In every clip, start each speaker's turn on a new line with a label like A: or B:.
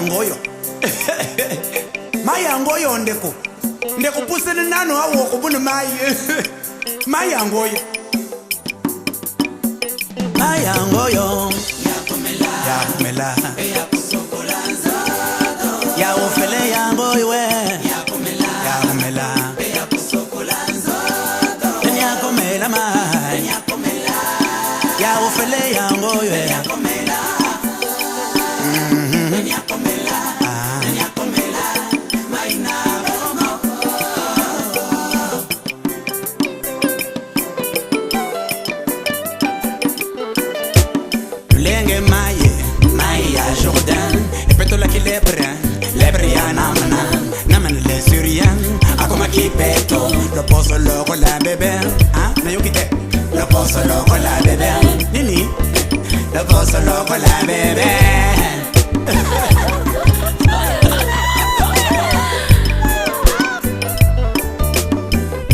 A: Mayangoyo. Mayangoyo ndeko. Ndeko pusene nano hawo kubunu mai. Mayangoyo. Mayangoyo. Yakumela. Yakumela. Yakusokolanza. Ya ufele yangoyo we. Yakumela. Yakumela. Yakusokolanza. Yakumela mai. Yakumela. Ya ufele yangoyo we. Yakumela. Lenge maye, maye a Jordan. E peto la ki lebre ya naman le Syrian. Ako makipeto, lo poso loco la bebe. Ah, na yo kite. Lo poso loco la bebe. Nini? Lo poso loco la bebe.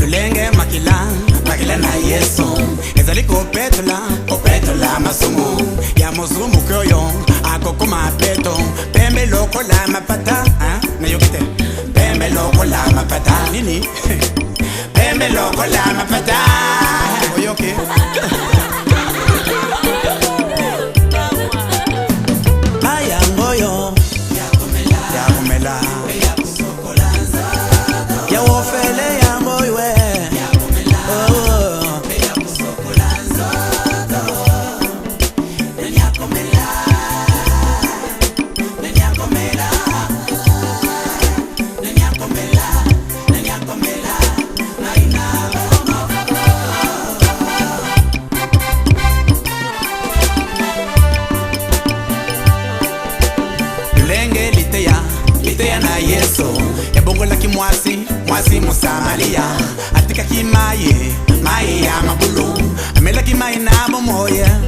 A: Lenge makila na yeso. Ezali kopetola masumu. Ya musumu kyoyo, ako kumapeto. Pembe loko la mapata, na yokite. Pembe loko la mapata, nini? Pembe loko la mapata. Oyoke. Mayangoyo. Yakumela. Yakumela. Yakusokolanza. Ya wofele yangoyo we. Yakumela. Oh. Yakusokolanza. Yakumela. Yakumela. Yakumela. Yakumela. Naina. Lenge liteya na yeso. Ebongo la mwasi musamalia. Atika maye ya mabulu. Amela maye na moya.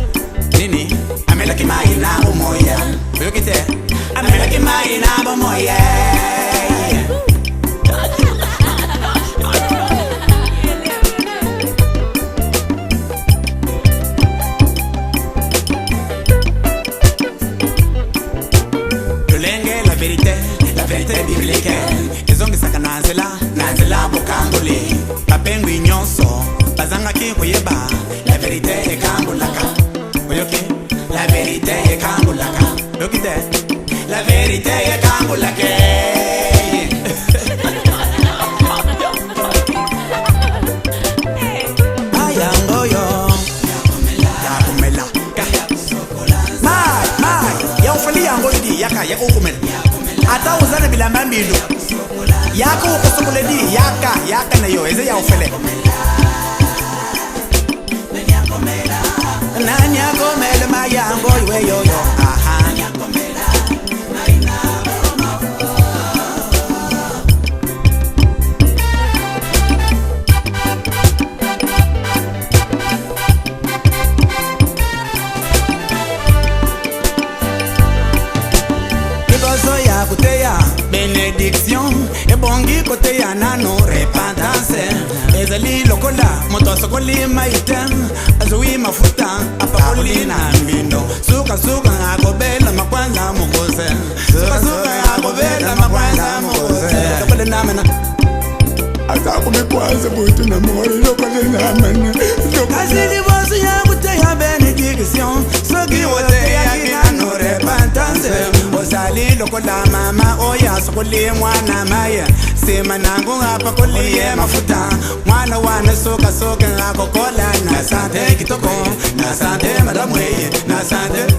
A: Nini? Amela maye na moya. Oyokite. Amela maye na moya. La vérité biblique. Les hommes saka nanzela bokangoli. Papengwi nyonso, bazanga ki koyeba. La vérité est kangolaka. Oyoki, la vérité est kangolaka. Oyokite, la vérité est kangolaka. Mayangoyo. Yakumela. Mai, ya ufali yangoyo di yaka yakumela. Ata uzana bila mambindo. Yako ukosokole di yaka na yo eze ya ufele. Nani yakomela mayangoyo we yo. Aha. Kuteya benediction ebongi koteya nano repentance ezali lokola moto sokoli maitem azui mafuta apakoli na mbindo suka akobela makwanza mukose suka akobela makwanza mukose lokole namana akakome kwanza butu na mori lokole namana azili bosu ya kuteya benediction soki woteya nano repentance ozali lokola mama oya sokoli mwana maya sema nangu hapa kolie mafuta mwana wana soka akokola na sante kitoko na sante madamwe na sante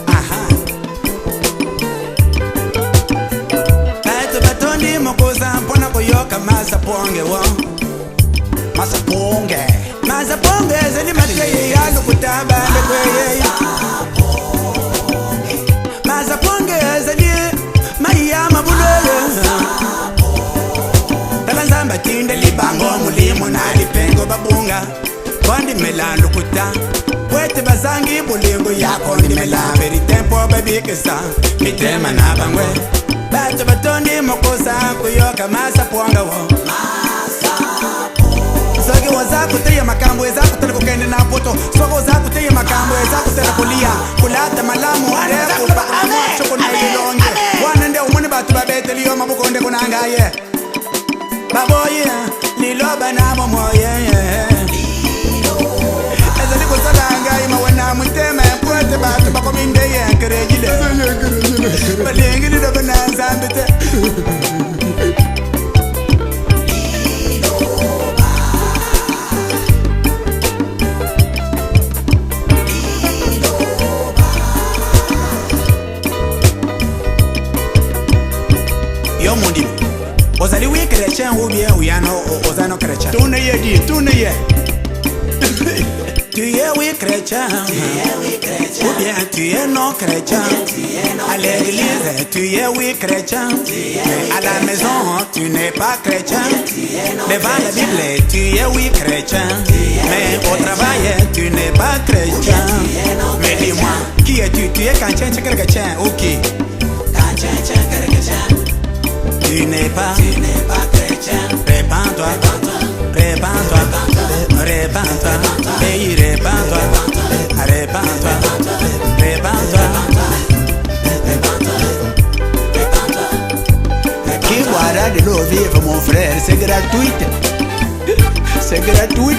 A: aha kaito batondi mokoza mpona koyoka masaponge wo masaponge zeli mateye ya lukutaba lekweye masaponge zeli maya mabulele talanzamba tinde libango mulimo na lipengo babunga kondi melando kuta wete bazangi bulingo yako ndi melabe ritempo babikesa mitema na bangwe bato batondi mokosa kuyoka masaponga wo Sogi wazako teye makambo ezako tele kukende na poto Sogo wazako teye makambo ezako tele kulia Kulata malamu arefu pa amo choko na ilonge batu babeteli yo mabukonde kunanga ye baboye liloba nabo moye ezali kosalanga ima wana mutema pote batu bakominde ye nkerejile balengi liloba nanzambete yo mundi ozali wi chrétien ou bien ou yano ozano chrétien tourne ye dit tourne ye tu es oui chrétien ou bien tu es non chrétien à l'église tu es oui chrétien mais à la maison tu n'es pas chrétien devant la Bible tu es oui chrétien mais au travail tu n'es pas chrétien mais dis-moi qui es-tu tu es chrétien ou qui tu n'es pas chrétien. Répands-toi, répands-toi, répands-toi, pays répands-toi, répands-toi, répands-toi. Qui boira de l'eau vive mon frère, c'est gratuit. C'est gratuit.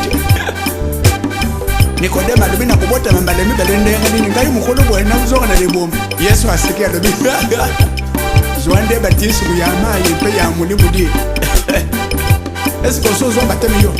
A: Nikodème a levé na kubota mbale mbele ndenga ngai mukolo bwana uzoka na lebombe. Yesu asikia lebi. Zwande batisu ya mayi pe ya mulimudi. Est-ce que so zo batemi yo?